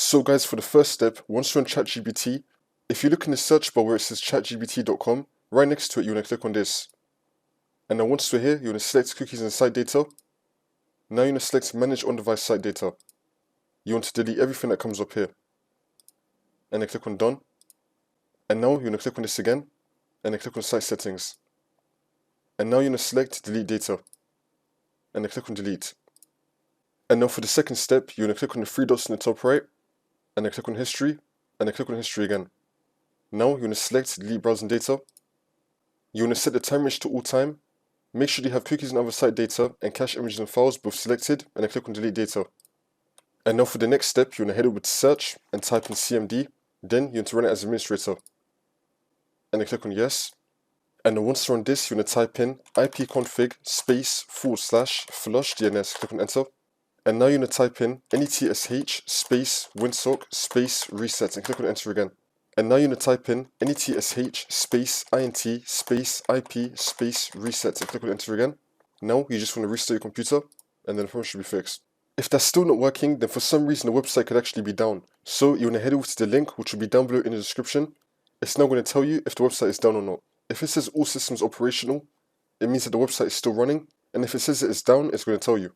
So guys, for the first step, once you're on ChatGPT, if you look in the search bar where it says chatgpt.com, right next to it, you want to click on this. And then once we're here, you want to select cookies and site data. Now you want to select manage on-device site data. You want to delete everything that comes up here. And then click on done. And now you want to click on this again, and then click on site settings. And now you want to select delete data. And then click on delete. And now for the second step, you want to click on the three dots in the top right, and then click on history, and then click on history again. Now you want to select delete browsing data. You want to set the time range to all time. Make sure you have cookies and other site data and cache images and files both selected, and then click on delete data. And now for the next step, you want to head over to search and type in CMD. Then you want to run it as administrator. And then click on yes. And then once you're on this, you want to type in ipconfig space /flush DNS. Click on enter. And now you want to type in netsh space winsock space reset and click on enter again. And now you want to type in netsh space int space ip space reset and click on enter again. Now you just want to restart your computer and then the problem should be fixed. If that's still not working, then for some reason the website could actually be down. So you want to head over to the link which will be down below in the description. It's now going to tell you if the website is down or not. If it says all systems operational, it means that the website is still running, and if it says it is down, it's going to tell you.